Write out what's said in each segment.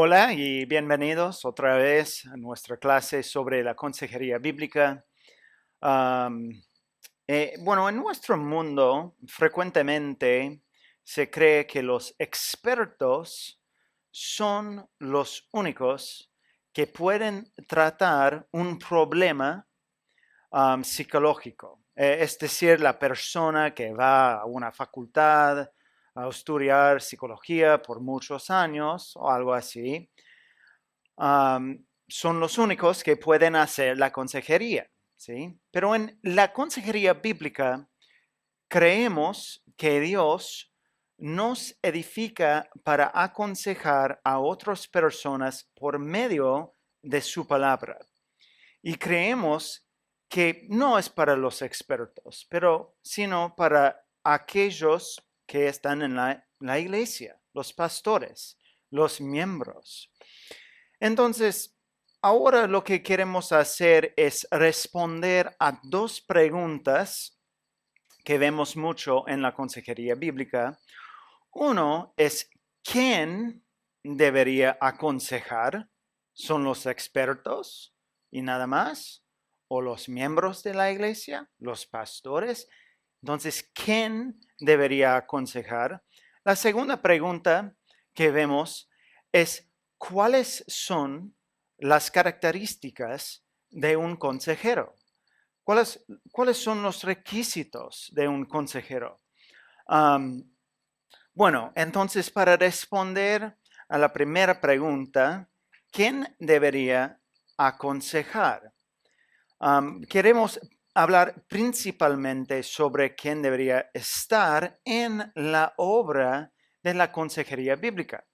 Hola y bienvenidos otra vez a nuestra clase sobre la consejería bíblica. Am, en nuestro mundo frecuentemente se cree que los expertos son los únicos que pueden tratar un problema psicológico. Es decir, la persona que va a una facultad a estudiar psicología por muchos años o algo así, son los únicos que pueden hacer la consejería, ¿sí? Pero en la consejería bíblica creemos que Dios nos edifica para aconsejar a otras personas por medio de su palabra. Y creemos que no es para los expertos, pero sino para aquellos que están en la iglesia, los pastores, los miembros. Entonces, ahora lo que queremos hacer es responder a dos preguntas que vemos mucho en la consejería bíblica. Uno es, ¿quién debería aconsejar? ¿Son los expertos y nada más? ¿O los miembros de la iglesia? ¿Los pastores? Entonces, ¿quién debería aconsejar? La segunda pregunta que vemos es, ¿cuáles son las características de un consejero? ¿Cuáles son los requisitos de un consejero? Entonces para responder a la primera pregunta, ¿quién debería aconsejar? Queremos hablar principalmente sobre quién debería estar en la obra de la consejería bíblica.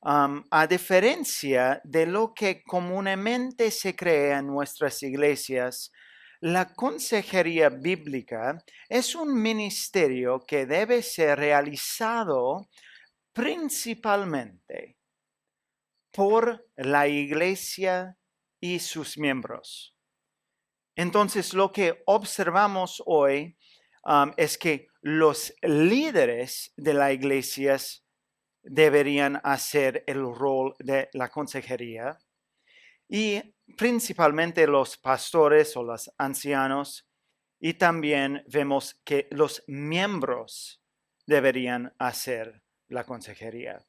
A diferencia de lo que comúnmente se cree en nuestras iglesias, la consejería bíblica es un ministerio que debe ser realizado principalmente por la iglesia y sus miembros. Entonces, lo que observamos hoy es que los líderes de la iglesia deberían hacer el rol de la consejería y principalmente los pastores o los ancianos, y también vemos que los miembros deberían hacer la consejería.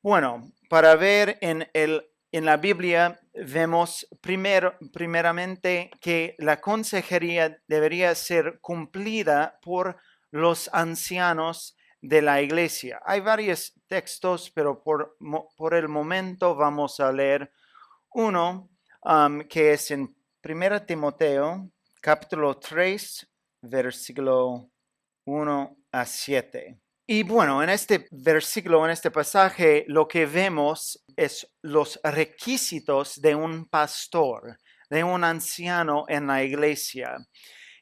Bueno, para ver en la Biblia vemos primeramente que la consejería debería ser cumplida por los ancianos de la iglesia. Hay varios textos, pero por el momento vamos a leer uno que es en 1 Timoteo, capítulo 3, versículo 1 a 7. Y bueno, en este versículo, en este pasaje, lo que vemos es los requisitos de un pastor, de un anciano en la iglesia.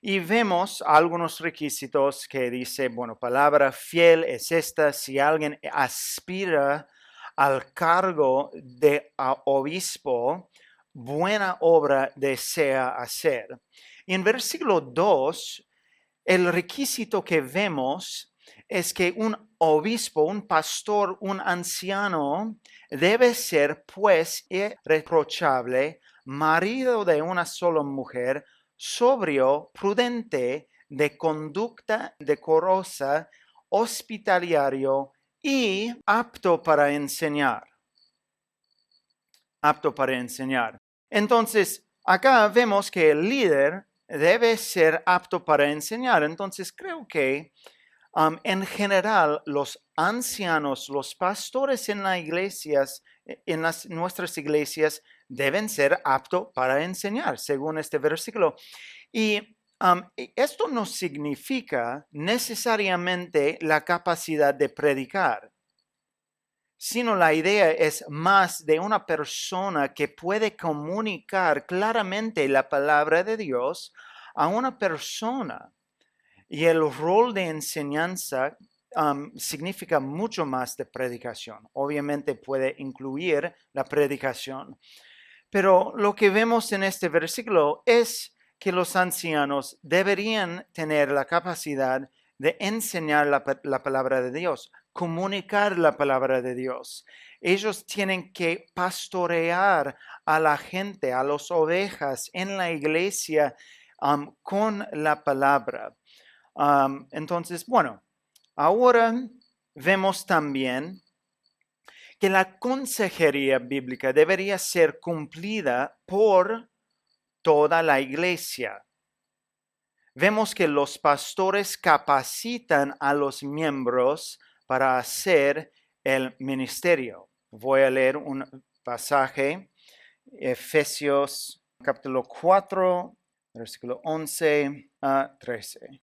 Y vemos algunos requisitos que dice, palabra fiel es esta: si alguien aspira al cargo de obispo, buena obra desea hacer. Y en versículo 2, el requisito que vemos es que un obispo, un pastor, un anciano debe ser pues irreprochable, marido de una sola mujer, sobrio, prudente, de conducta decorosa, hospitalario y apto para enseñar. Apto para enseñar. Entonces, acá vemos que el líder debe ser apto para enseñar. Entonces, creo que en general los ancianos, los pastores en las iglesias, nuestras iglesias, deben ser aptos para enseñar, según este versículo. Y esto no significa necesariamente la capacidad de predicar, sino la idea es más de una persona que puede comunicar claramente la palabra de Dios a una persona. Y el rol de enseñanza significa mucho más de predicación. Obviamente puede incluir la predicación. Pero lo que vemos en este versículo es que los ancianos deberían tener la capacidad de enseñar la palabra de Dios. comunicar la palabra de Dios. Ellos tienen que pastorear a la gente, a las ovejas en la iglesia con la palabra. Entonces, bueno, ahora vemos también que la consejería bíblica debería ser cumplida por toda la iglesia. Vemos que los pastores capacitan a los miembros para hacer el ministerio. Voy a leer un pasaje, Efesios capítulo 4, versículo 11 a 13.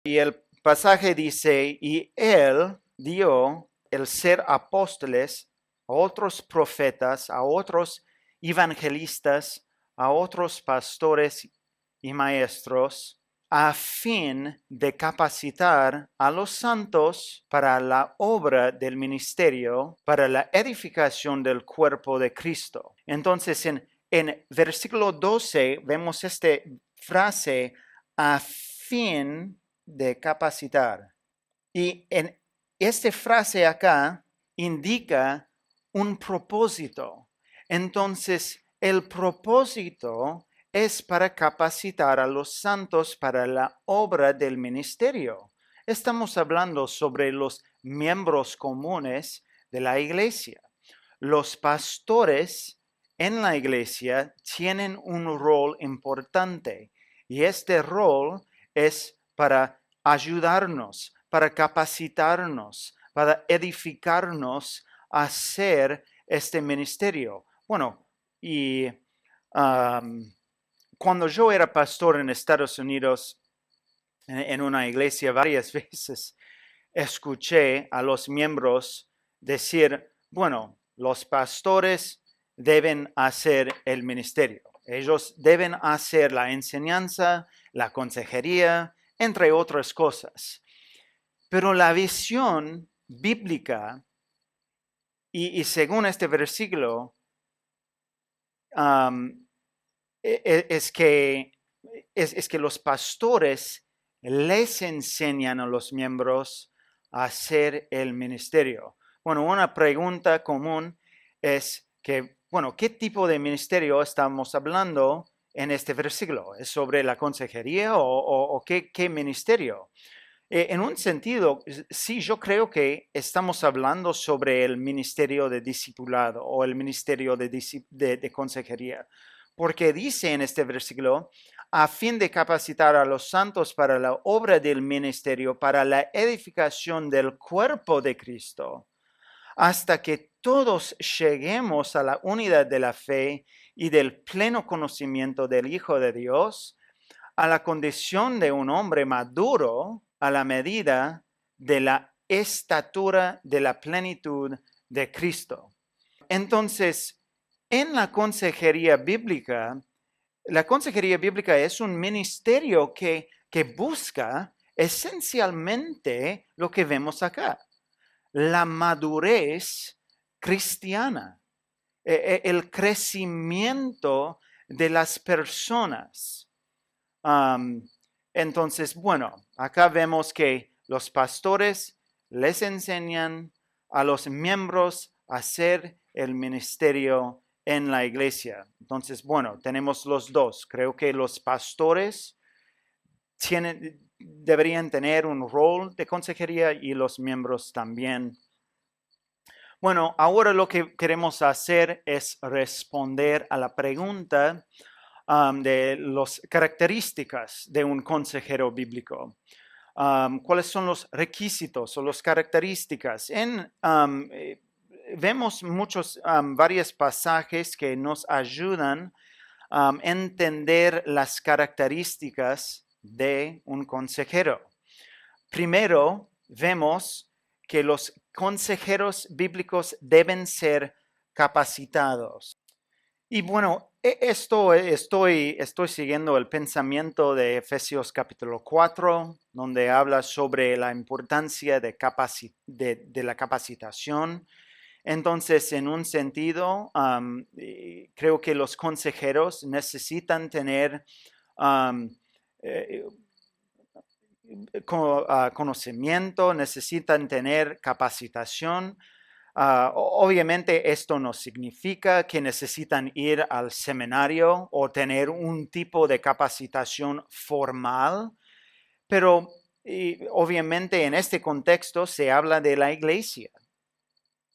Y el pasaje dice, y él dio el ser apóstoles a otros profetas, a otros evangelistas, a otros pastores y maestros, a fin de capacitar a los santos para la obra del ministerio, para la edificación del cuerpo de Cristo. Entonces, en versículo 12 vemos esta frase, a fin de capacitar. Y en esta frase acá indica un propósito. Entonces, el propósito es para capacitar a los santos para la obra del ministerio. Estamos hablando sobre los miembros comunes de la iglesia. Los pastores en la iglesia tienen un rol importante y este rol es para ayudarnos, para capacitarnos, para edificarnos a hacer este ministerio. Bueno, y cuando yo era pastor en Estados Unidos, en una iglesia, varias veces escuché a los miembros decir, bueno, los pastores deben hacer el ministerio. Ellos deben hacer la enseñanza, la consejería, entre otras cosas. Pero la visión bíblica, y según este versículo, es que los pastores les enseñan a los miembros a hacer el ministerio. Bueno, una pregunta común es que, bueno, ¿qué tipo de ministerio estamos hablando en este versículo? ¿Es sobre la consejería o qué ministerio? En un sentido, sí, yo creo que estamos hablando sobre el ministerio de discipulado o el ministerio de consejería, porque dice en este versículo, a fin de capacitar a los santos para la obra del ministerio, para la edificación del cuerpo de Cristo, hasta que todos lleguemos a la unidad de la fe y del pleno conocimiento del Hijo de Dios, a la condición de un hombre maduro, a la medida de la estatura de la plenitud de Cristo. Entonces, en la consejería bíblica es un ministerio que busca esencialmente lo que vemos acá, la madurez cristiana, el crecimiento de las personas. Entonces, bueno, acá vemos que los pastores les enseñan a los miembros a hacer el ministerio en la iglesia. Entonces, bueno, tenemos los dos. Creo que los pastores deberían tener un rol de consejería y los miembros también. Bueno, ahora lo que queremos hacer es responder a la pregunta de las características de un consejero bíblico. ¿Cuáles son los requisitos o las características? Vemos varios pasajes que nos ayudan a entender las características de un consejero. Primero, vemos que los consejeros bíblicos deben ser capacitados. Y bueno, estoy siguiendo el pensamiento de Efesios capítulo 4, donde habla sobre la importancia de la capacitación. Entonces, en un sentido, creo que los consejeros necesitan tener conocimiento, necesitan tener capacitación. Obviamente esto no significa que necesitan ir al seminario o tener un tipo de capacitación formal, pero obviamente en este contexto se habla de la iglesia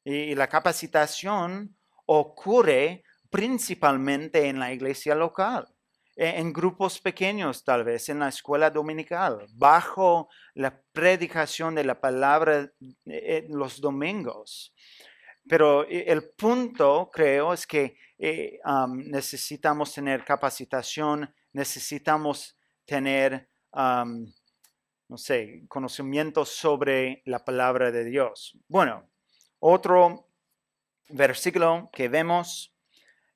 y la capacitación ocurre principalmente en la iglesia local, en grupos pequeños tal vez, en la escuela dominical, bajo la predicación de la palabra los domingos. Pero el punto, creo, es que necesitamos tener capacitación, necesitamos tener, no sé, conocimiento sobre la palabra de Dios. Bueno, otro versículo que vemos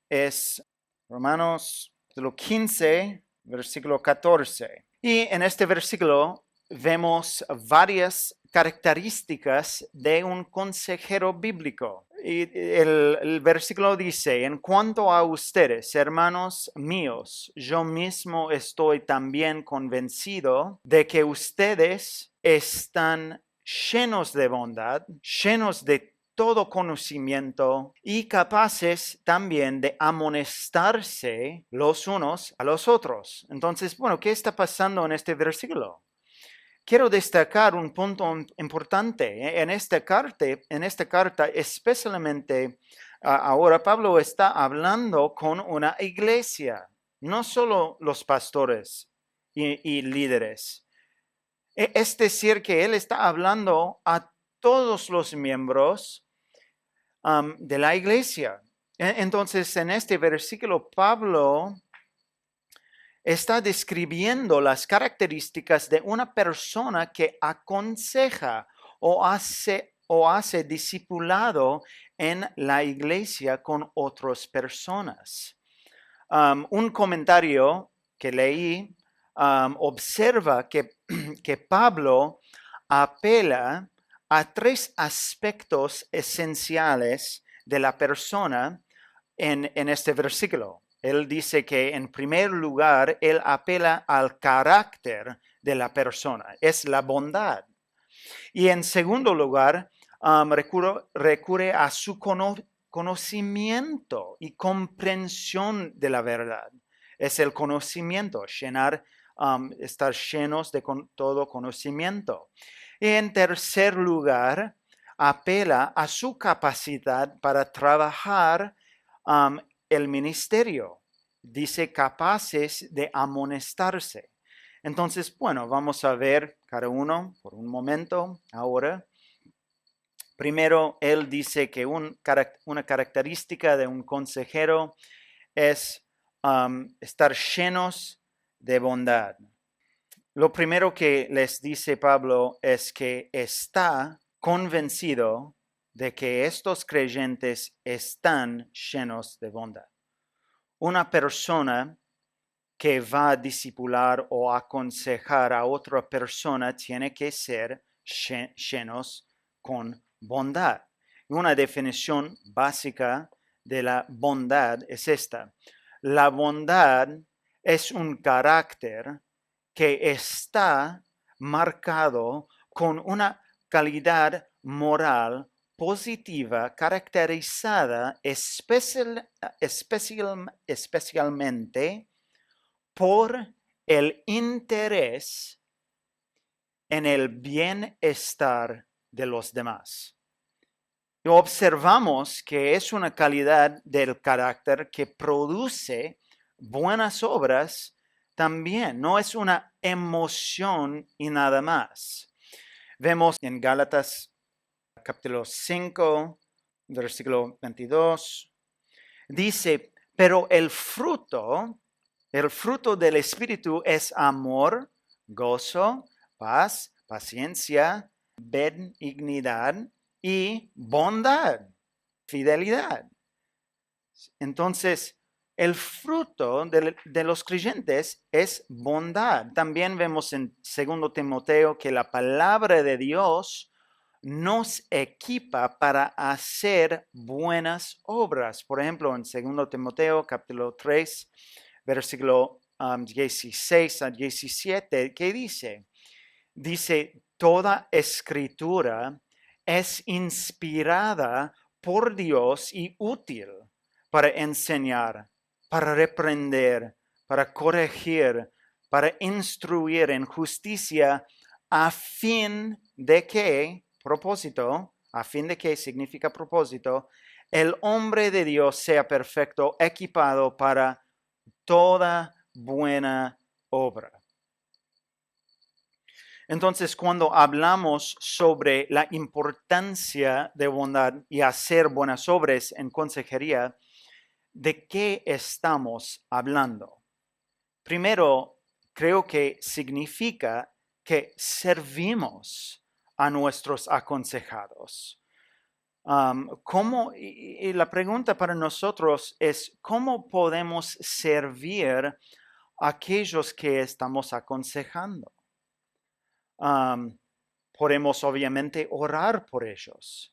es Romanos 15, versículo 14. Y en este versículo vemos varias características de un consejero bíblico. Y el versículo dice, en cuanto a ustedes, hermanos míos, yo mismo estoy también convencido de que ustedes están llenos de bondad, llenos de todo conocimiento y capaces también de amonestarse los unos a los otros. Entonces, bueno, ¿qué está pasando en este versículo? Quiero destacar un punto importante. En esta carta, especialmente ahora Pablo está hablando con una iglesia, no solo los pastores y líderes. Es decir, que él está hablando a todos los miembros de la iglesia. Entonces, en este versículo, Pablo está describiendo las características de una persona que aconseja o hace discipulado en la iglesia con otras personas. Un comentario que leí observa que Pablo apela a tres aspectos esenciales de la persona en este versículo. Él dice que en primer lugar, él apela al carácter de la persona, es la bondad. Y en segundo lugar, recurre a su conocimiento y comprensión de la verdad. Es el conocimiento, estar llenos de todo conocimiento. Y en tercer lugar, apela a su capacidad para trabajar el ministerio. Dice capaces de amonestarse. Entonces, bueno, vamos a ver cada uno por un momento ahora. Primero, él dice que una característica de un consejero es estar llenos de bondad. Lo primero que les dice Pablo es que está convencido de que estos creyentes están llenos de bondad. Una persona que va a discipular o aconsejar a otra persona tiene que ser llenos con bondad. Una definición básica de la bondad es esta. La bondad es un carácter que está marcado con una calidad moral positiva caracterizada especialmente por el interés en el bienestar de los demás. Y observamos que es una calidad del carácter que produce buenas obras también, no es una emoción y nada más. Vemos en Gálatas capítulo 5, versículo 22, dice, pero el fruto del Espíritu es amor, gozo, paz, paciencia, benignidad y bondad, fidelidad. Entonces, el fruto de los creyentes es bondad. También vemos en 2 Timoteo que la palabra de Dios nos equipa para hacer buenas obras. Por ejemplo, en 2 Timoteo capítulo 3, versículo 16 a 17, ¿qué dice? dice, toda escritura es inspirada por Dios y útil para enseñar, para reprender, para corregir, para instruir en justicia, a fin de que, propósito, a fin de que significa propósito, el hombre de Dios sea perfecto, equipado para toda buena obra. Entonces, cuando hablamos sobre la importancia de bondad y hacer buenas obras en consejería, ¿de qué estamos hablando? Primero, creo que significa que servimos a nuestros aconsejados. Y la pregunta para nosotros es, ¿cómo podemos servir a aquellos que estamos aconsejando? Podemos obviamente orar por ellos.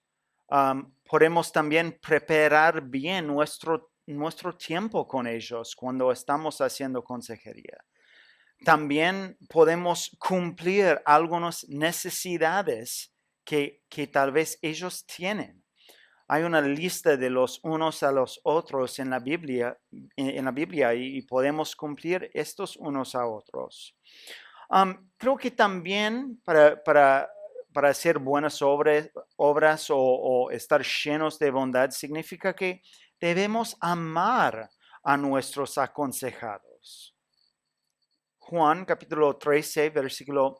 Podemos también preparar bien nuestro tiempo con ellos cuando estamos haciendo consejería. También podemos cumplir algunas necesidades que tal vez ellos tienen. Hay una lista de los unos a los otros en la Biblia y podemos cumplir estos unos a otros. Creo que también para hacer buenas obras o estar llenos de bondad significa que debemos amar a nuestros aconsejados. Juan capítulo 13, versículo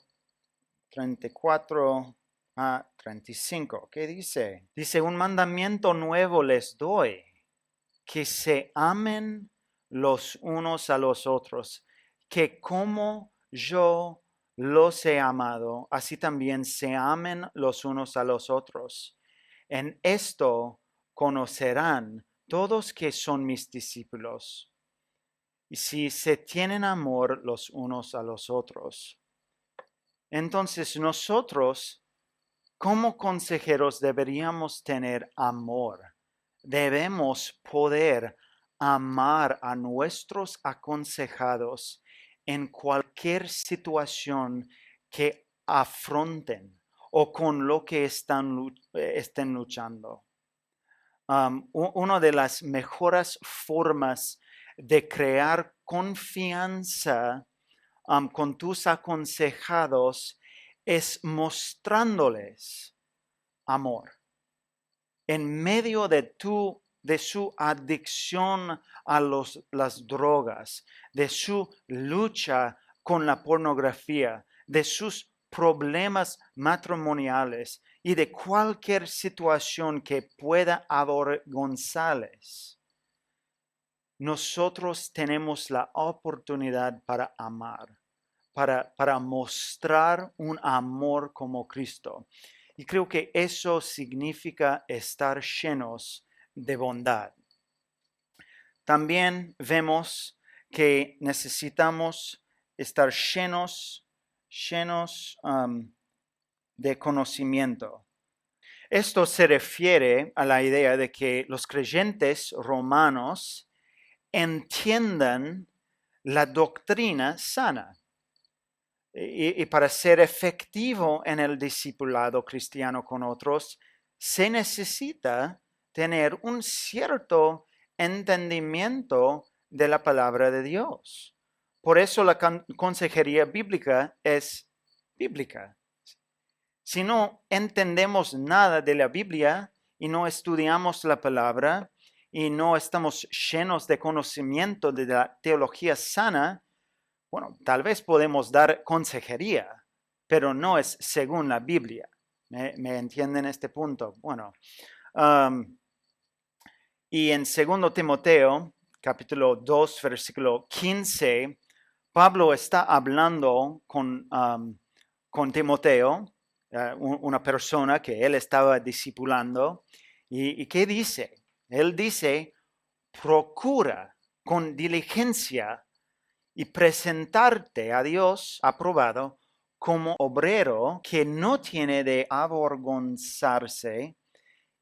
34 a 35. ¿Qué dice? Dice, un mandamiento nuevo les doy, que se amen los unos a los otros, que como yo los he amado, así también se amen los unos a los otros. En esto conocerán todos que son mis discípulos, y si se tienen amor los unos a los otros. Entonces nosotros, como consejeros, deberíamos tener amor. Debemos poder amar a nuestros aconsejados en cualquier situación que afronten o con lo que estén luchando. Una de las mejores formas de crear confianza con tus aconsejados es mostrándoles amor. En medio de su adicción a las drogas, de su lucha con la pornografía, de sus problemas matrimoniales y de cualquier situación que pueda avergonzarles, nosotros tenemos la oportunidad para amar, para mostrar un amor como Cristo. Y creo que eso significa estar llenos de bondad. También vemos que necesitamos estar llenos de conocimiento. Esto se refiere a la idea de que los creyentes romanos entiendan la doctrina sana. Y para ser efectivo en el discipulado cristiano con otros, se necesita tener un cierto entendimiento de la palabra de Dios. Por eso la consejería bíblica es bíblica. Si no entendemos nada de la Biblia y no estudiamos la palabra y no estamos llenos de conocimiento de la teología sana, bueno, tal vez podemos dar consejería, pero no es según la Biblia. ¿Me entienden este punto? Bueno, y en 2 Timoteo, capítulo 2, versículo 15, Pablo está hablando con Timoteo, una persona que él estaba discipulando. ¿Y qué dice? Él dice, procura con diligencia y presentarte a Dios aprobado como obrero que no tiene de avergonzarse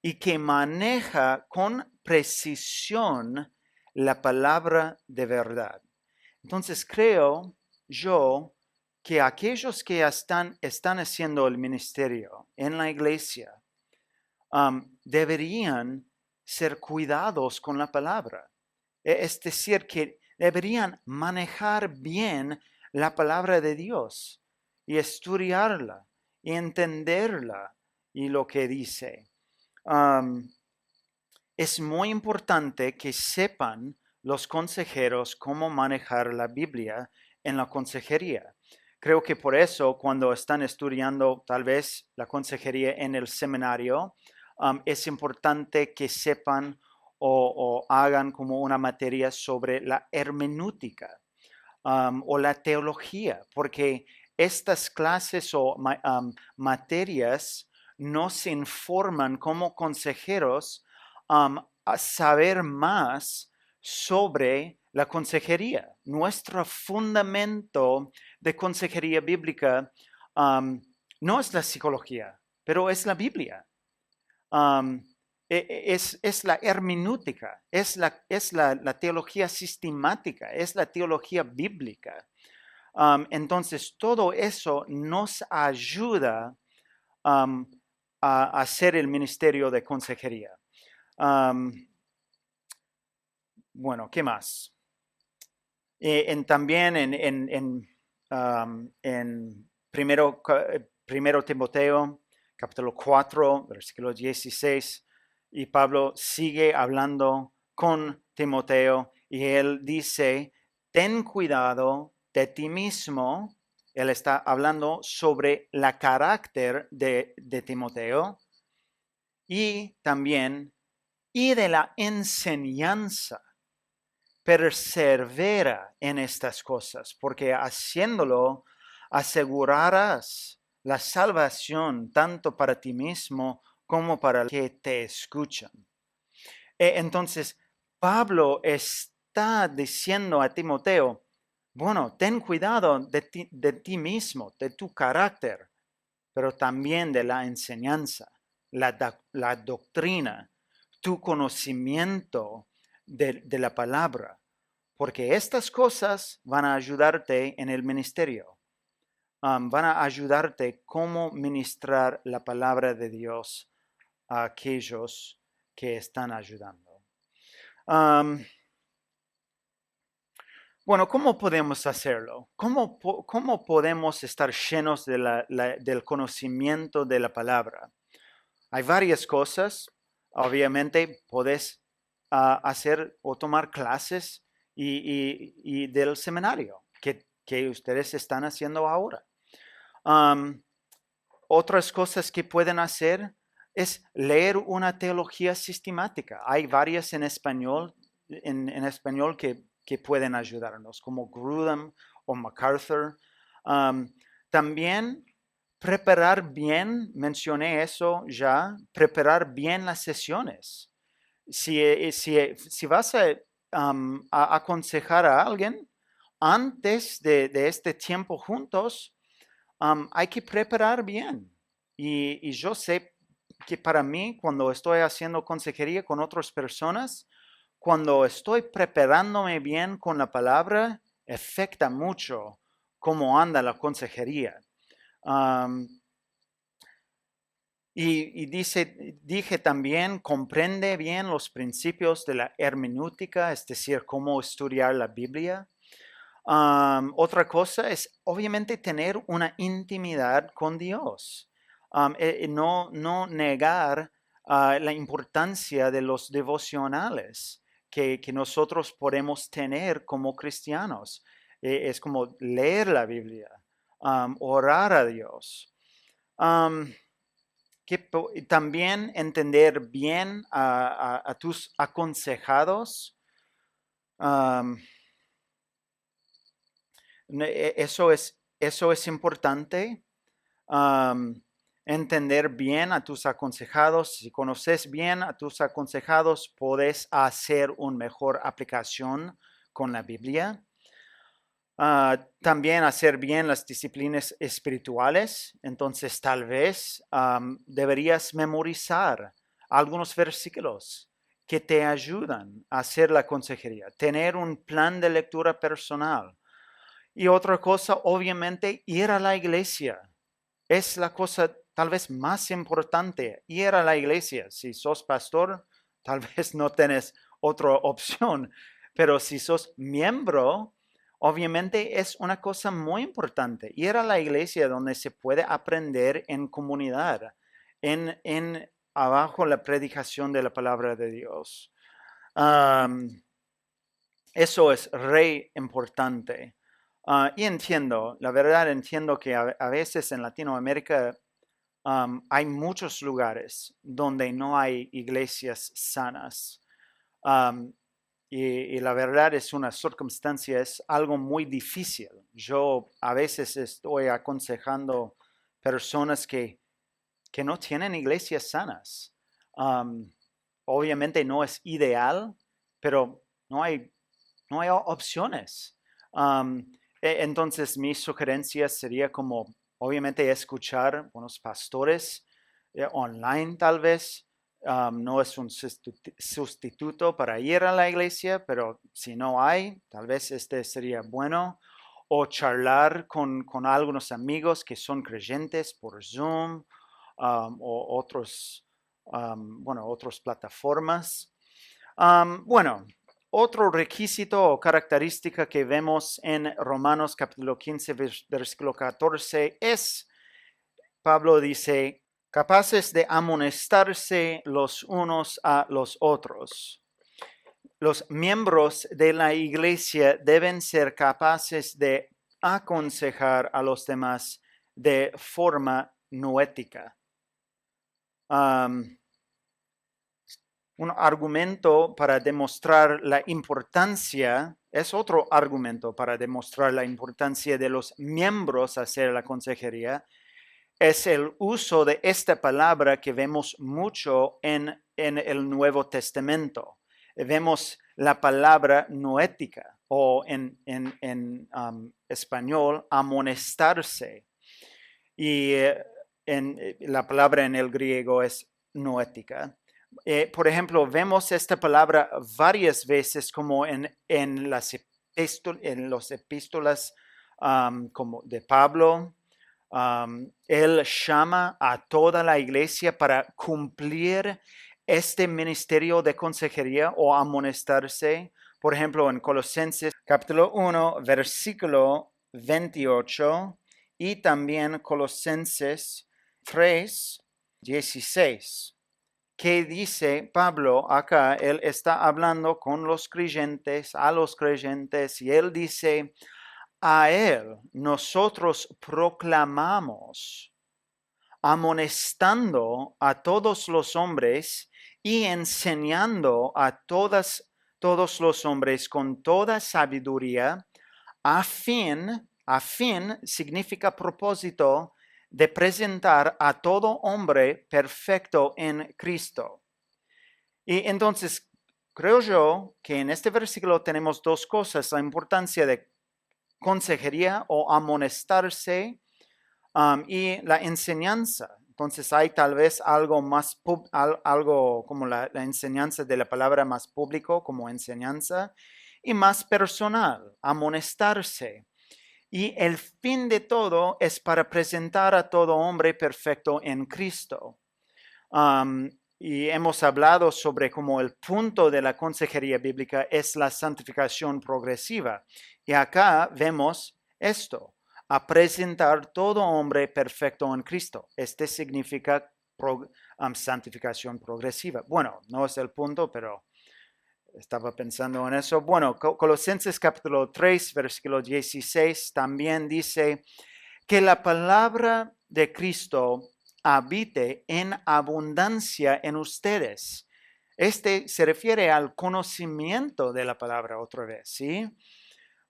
y que maneja con precisión la palabra de verdad. Entonces creo yo que aquellos que están haciendo el ministerio en la iglesia deberían ser cuidados con la palabra. Es decir, que deberían manejar bien la palabra de Dios y estudiarla y entenderla y lo que dice. Es muy importante que sepan los consejeros cómo manejar la Biblia en la consejería. Creo que por eso cuando están estudiando tal vez la consejería en el seminario, es importante que sepan o hagan como una materia sobre la hermenéutica o la teología, porque estas clases o materias nos informan como consejeros a saber más sobre la consejería. Nuestro fundamento de consejería bíblica no es la psicología, pero es la Biblia. Es la hermenéutica, es la teología sistemática, es la teología bíblica. Entonces, todo eso nos ayuda a hacer el ministerio de consejería. Bueno, ¿qué más? También en primero Timoteo, capítulo 4, versículo 16, y Pablo sigue hablando con Timoteo y él dice, ten cuidado de ti mismo. Él está hablando sobre la carácter de Timoteo y también y de la enseñanza. Persevera en estas cosas, porque haciéndolo asegurarás la salvación tanto para ti mismo como para los que te escuchan. Entonces, Pablo está diciendo a Timoteo, bueno, ten cuidado de ti mismo, de tu carácter, pero también de la enseñanza, la doctrina, tu conocimiento de la palabra, porque estas cosas van a ayudarte en el ministerio, van a ayudarte cómo ministrar la palabra de Dios a aquellos que están ayudando. Bueno, ¿cómo podemos hacerlo? ¿Cómo podemos estar llenos del conocimiento de la palabra? Hay varias cosas. Obviamente, puedes hacer o tomar clases y del seminario que ustedes están haciendo ahora. Otras cosas que pueden hacer es leer una teología sistemática. Hay varias en español, en español que pueden ayudarnos, como Grudem o MacArthur. También preparar bien, mencioné eso ya, preparar bien las sesiones. Si vas a aconsejar a alguien antes de este tiempo juntos, hay que preparar bien. Y yo sé que para mí, cuando estoy haciendo consejería con otras personas, cuando estoy preparándome bien con la palabra, afecta mucho cómo anda la consejería. Dije también, comprende bien los principios de la hermenéutica, es decir, cómo estudiar la Biblia. Otra cosa es obviamente tener una intimidad con Dios. No negar la importancia de los devocionales que nosotros podemos tener como cristianos. Es como leer la Biblia, orar a Dios. También entender bien a tus aconsejados. Eso es importante. Entender bien a tus aconsejados. Si conoces bien a tus aconsejados, puedes hacer una mejor aplicación con la Biblia. También hacer bien las disciplinas espirituales. Entonces, tal vez deberías memorizar algunos versículos que te ayudan a hacer la consejería. Tener un plan de lectura personal. Y otra cosa, obviamente, ir a la iglesia. Es la cosa tal vez más importante, ir a la iglesia. Si sos pastor, tal vez no tenés otra opción, pero si sos miembro, obviamente es una cosa muy importante. Ir a la iglesia donde se puede aprender en comunidad, en abajo la predicación de la palabra de Dios. Eso es re importante. Y entiendo, la verdad entiendo que a veces en Latinoamérica hay muchos lugares donde no hay iglesias sanas. Um, y la verdad es una circunstancia, es algo muy difícil. Yo a veces estoy aconsejando personas que no tienen iglesias sanas. Um, Obviamente no es ideal, pero no hay opciones. Um, entonces, mi sugerencia sería como, obviamente, escuchar buenos pastores online tal vez. No es un sustituto para ir a la iglesia, pero si no hay, tal vez este sería bueno. O charlar con algunos amigos que son creyentes por Zoom o otras plataformas. Bueno, otro requisito o característica que vemos en Romanos capítulo 15, versículo 14 es, Pablo dice, capaces de amonestarse los unos a los otros. Los miembros de la iglesia deben ser capaces de aconsejar a los demás de forma no ética. Un argumento para demostrar la importancia, es otro argumento para demostrar la importancia de los miembros hacer la consejería, es el uso de esta palabra que vemos mucho en el Nuevo Testamento. Vemos la palabra noética o en español amonestarse. Y la palabra en el griego es noética. Por ejemplo, vemos esta palabra varias veces como en los epístolas como de Pablo. Él llama a toda la iglesia para cumplir este ministerio de consejería o amonestarse. Por ejemplo, en Colosenses capítulo 1, versículo 28 y también Colosenses 3, 16. ¿Qué dice Pablo acá? Él está hablando con los creyentes, a los creyentes, y él dice, a él nosotros proclamamos, amonestando a todos los hombres y enseñando a todos los hombres con toda sabiduría, a fin significa propósito, de presentar a todo hombre perfecto en Cristo. Y entonces, creo yo que en este versículo tenemos dos cosas: la importancia de consejería o amonestarse y la enseñanza. Entonces hay tal vez algo más, algo como la enseñanza de la palabra más público como enseñanza y más personal, amonestarse. Y el fin de todo es para presentar a todo hombre perfecto en Cristo. Y hemos hablado sobre cómo el punto de la consejería bíblica es la santificación progresiva. Y acá vemos esto, a presentar todo hombre perfecto en Cristo. Este significa santificación progresiva. Bueno, no es el punto, pero estaba pensando en eso. Bueno, Colosenses capítulo 3, versículo 16 también dice que la palabra de Cristo habite en abundancia en ustedes. Este se refiere al conocimiento de la palabra otra vez, ¿sí?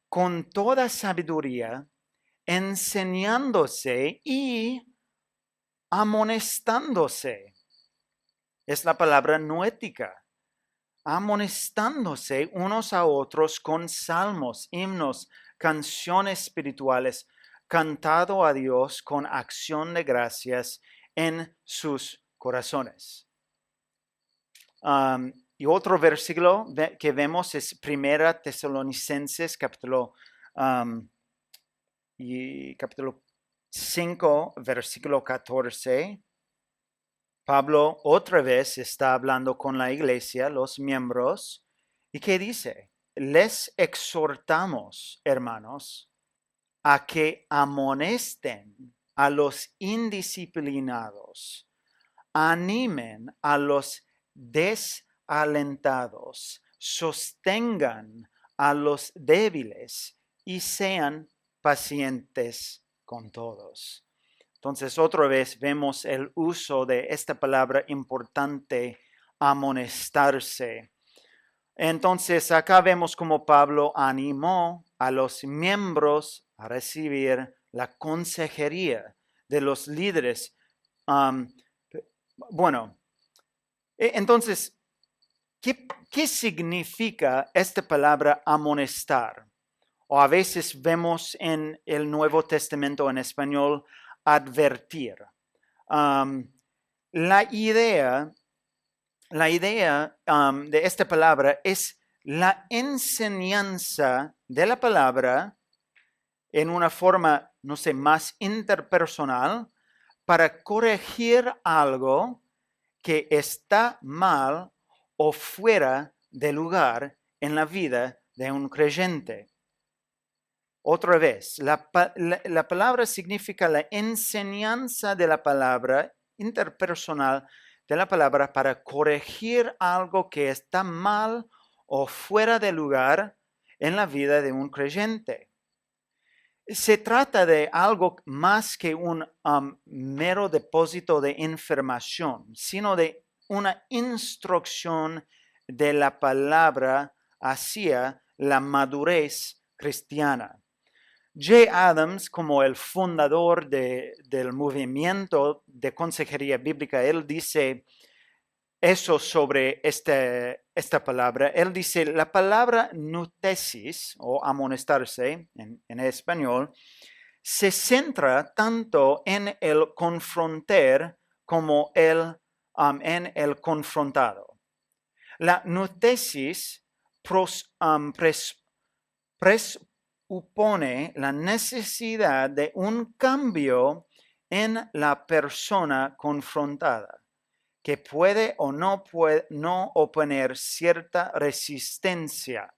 Con toda sabiduría, enseñándose y amonestándose. Es la palabra noética. Amonestándose unos a otros con salmos, himnos, canciones espirituales, cantado a Dios con acción de gracias en sus corazones. Y otro versículo que vemos es 1 Tesalonicenses capítulo y capítulo 5, versículo 14, Pablo otra vez está hablando con la iglesia, los miembros, y ¿qué dice? Les exhortamos, hermanos, a que amonesten a los indisciplinados, animen a los desalentados, sostengan a los débiles y sean pacientes con todos. Entonces, otra vez vemos el uso de esta palabra importante, amonestarse. Entonces, acá vemos como Pablo animó a los miembros a recibir la consejería de los líderes. Um, bueno, entonces, ¿qué significa esta palabra amonestar? O a veces vemos en el Nuevo Testamento en español advertir. Um, la idea de esta palabra es la enseñanza de la palabra en una forma, no sé, más interpersonal para corregir algo que está mal o fuera de lugar en la vida de un creyente. Otra vez, la palabra significa la enseñanza de la palabra interpersonal de la palabra para corregir algo que está mal o fuera de lugar en la vida de un creyente. Se trata de algo más que un mero depósito de información, sino de una instrucción de la palabra hacia la madurez cristiana. J. Adams, como el fundador del movimiento de consejería bíblica, él dice eso sobre esta palabra. Él dice, la palabra nutesis, o amonestarse en español, se centra tanto en el confrontar como en el confrontado. La nutesis presupone la necesidad de un cambio en la persona confrontada, que puede o no oponer cierta resistencia.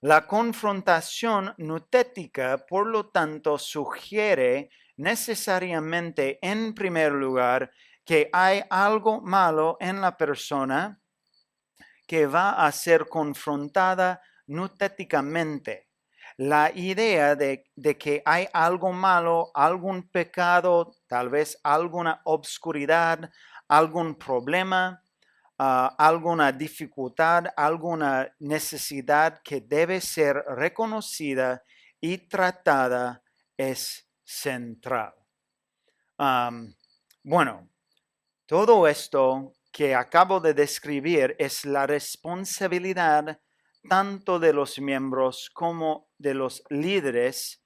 La confrontación nutética, por lo tanto, sugiere necesariamente, en primer lugar, que hay algo malo en la persona que va a ser confrontada nutéticamente. La idea de que hay algo malo, algún pecado, tal vez alguna obscuridad, algún problema, alguna dificultad, alguna necesidad que debe ser reconocida y tratada es central. Bueno, todo esto que acabo de describir es la responsabilidad tanto de los miembros como de los líderes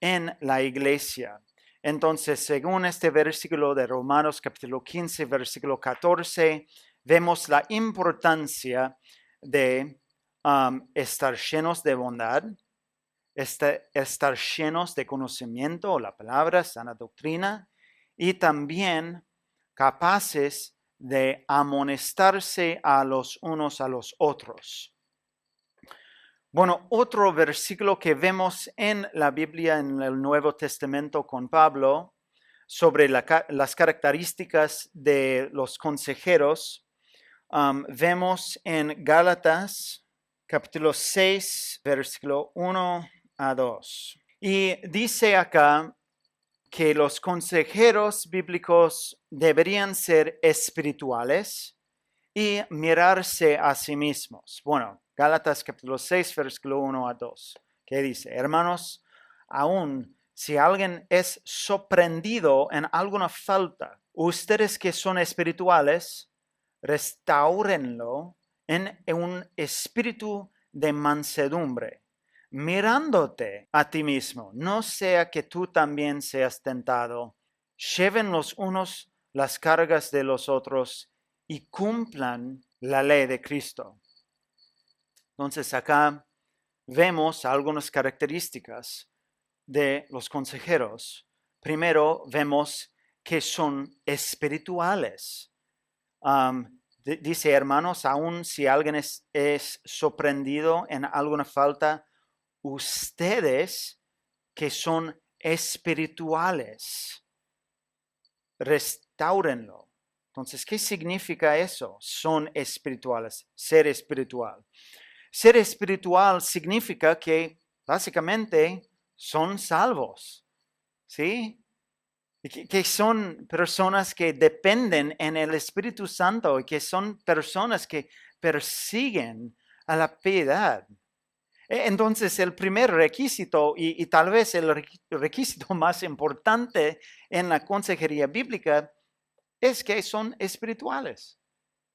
en la iglesia. Entonces, según este versículo de Romanos capítulo 15, versículo 14, vemos la importancia de estar llenos de bondad, estar llenos de conocimiento o la palabra, sana doctrina, y también capaces de amonestarse a los unos a los otros. Bueno, otro versículo que vemos en la Biblia, en el Nuevo Testamento con Pablo, sobre las características de los consejeros, vemos en Gálatas capítulo 6, versículo 1 a 2. Y dice acá que los consejeros bíblicos deberían ser espirituales y mirarse a sí mismos. Bueno, Gálatas capítulo 6, versículo 1 a 2, que dice, hermanos, aun si alguien es sorprendido en alguna falta, ustedes que son espirituales, restáurenlo en un espíritu de mansedumbre, mirándote a ti mismo, no sea que tú también seas tentado. Lleven los unos las cargas de los otros y cumplan la ley de Cristo. Entonces acá vemos algunas características. de los consejeros. Primero vemos que son espirituales. Dice, hermanos, aun si alguien es sorprendido en alguna falta, ustedes que son espirituales, restáurenlo. Entonces, ¿qué significa eso? Son espirituales, ser espiritual. Ser espiritual significa que básicamente son salvos, ¿sí? Que son personas que dependen en el Espíritu Santo y que son personas que persiguen a la piedad. Entonces, el primer requisito y tal vez el requisito más importante en la consejería bíblica es que son espirituales,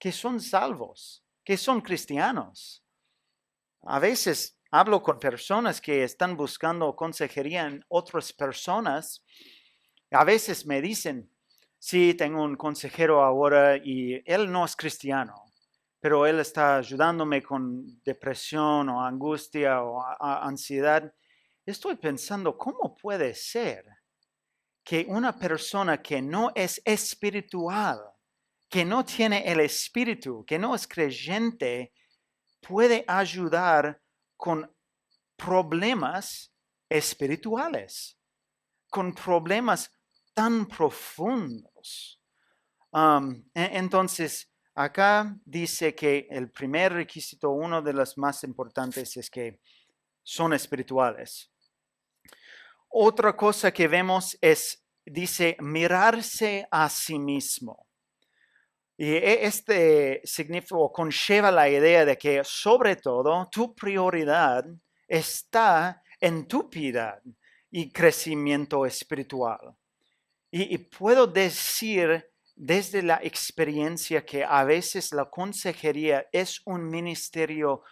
que son salvos, que son cristianos. A veces hablo con personas que están buscando consejería en otras personas. A veces me dicen, sí, tengo un consejero ahora y él no es cristiano, pero él está ayudándome con depresión o angustia o ansiedad. Estoy pensando, ¿cómo puede ser que una persona que no es espiritual, que no tiene el espíritu, que no es creyente, puede ayudar con problemas espirituales, con problemas tan profundos? Entonces, acá dice que el primer requisito, uno de los más importantes, es que son espirituales. Otra cosa que vemos dice, mirarse a sí mismo. Y este significa o conlleva la idea de que sobre todo tu prioridad está en tu piedad y crecimiento espiritual. Y puedo decir desde la experiencia que a veces la consejería es un ministerio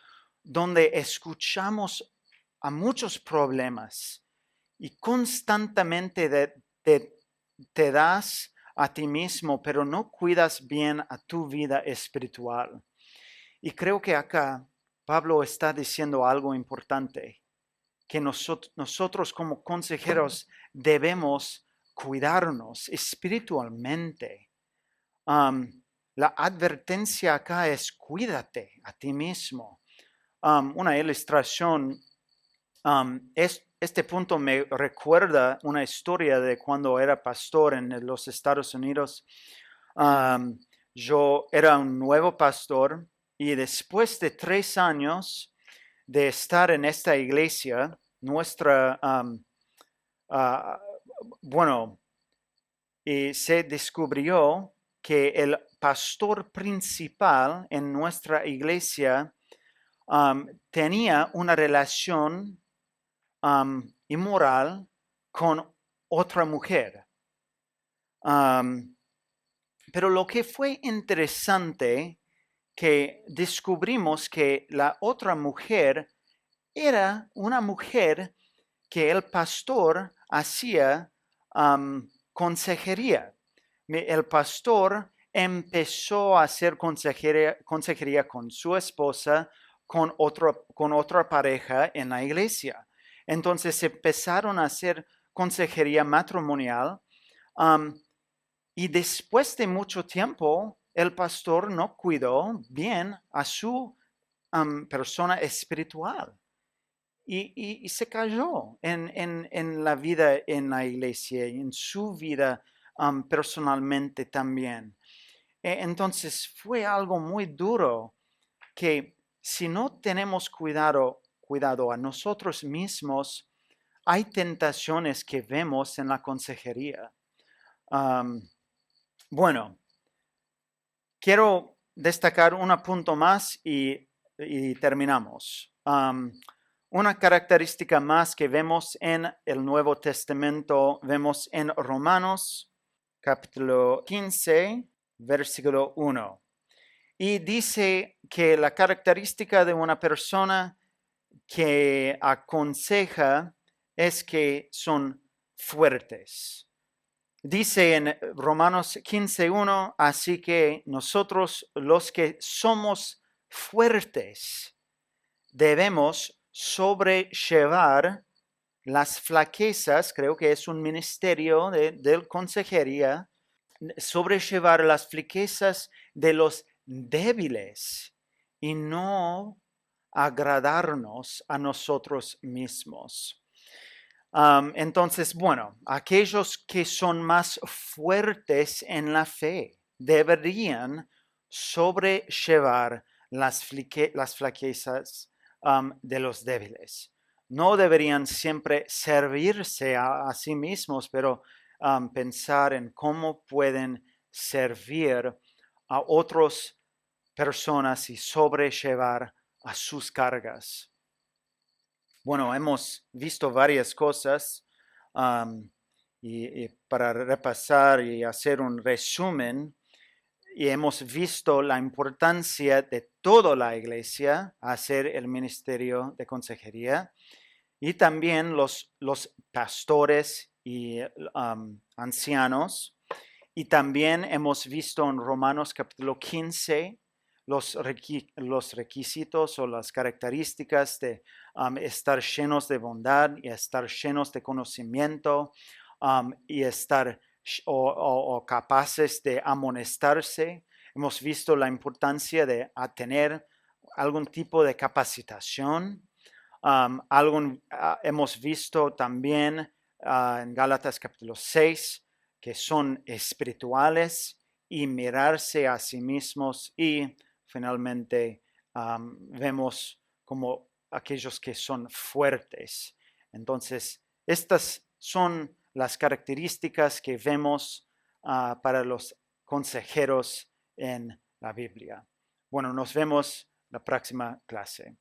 donde escuchamos a muchos problemas y constantemente te das a ti mismo, pero no cuidas bien a tu vida espiritual. Y creo que acá Pablo está diciendo algo importante, que nosotros como consejeros debemos cuidarnos espiritualmente. La advertencia acá es cuídate a ti mismo. Una ilustración, este punto me recuerda una historia de cuando era pastor en los Estados Unidos. Yo era un nuevo pastor y después de 3 años de estar en esta iglesia, bueno, y se descubrió que el pastor principal en nuestra iglesia tenía una relación inmoral con otra mujer. Pero lo que fue interesante, que descubrimos que la otra mujer era una mujer que el pastor hacía consejería. El pastor empezó a hacer consejería con su esposa, con otra pareja en la iglesia. Entonces empezaron a hacer consejería matrimonial y después de mucho tiempo el pastor no cuidó bien a su persona espiritual. Y se cayó en la vida en la iglesia y en su vida personalmente también. Entonces fue algo muy duro que si no tenemos cuidado a nosotros mismos, hay tentaciones que vemos en la consejería. Bueno, quiero destacar un punto más y terminamos. Una característica más que vemos en el Nuevo Testamento, vemos en Romanos capítulo 15, versículo 1. Y dice que la característica de una persona que aconseja es que son fuertes. Dice en Romanos 15:1, así que nosotros los que somos fuertes debemos sobrellevar las flaquezas, creo que es un ministerio de consejería, sobrellevar las flaquezas de los débiles y no agradarnos a nosotros mismos. Entonces, bueno, aquellos que son más fuertes en la fe deberían sobrellevar las flaquezas de los débiles. No deberían siempre servirse a sí mismos, pero pensar en cómo pueden servir a otras personas y sobrellevar a sus cargas. Bueno, hemos visto varias cosas y para repasar y hacer un resumen, y hemos visto la importancia de toda la iglesia hacer el ministerio de consejería y también los pastores y ancianos. Y también hemos visto en Romanos capítulo 15 los requisitos o las características de estar llenos de bondad y estar llenos de conocimiento y estar o capaces de amonestarse. Hemos visto la importancia de tener algún tipo de capacitación. Hemos visto también en Gálatas capítulo 6 que son espirituales y mirarse a sí mismos y finalmente vemos como aquellos que son fuertes. Entonces, estas son las características que vemos para los consejeros en la Biblia. Bueno, nos vemos la próxima clase.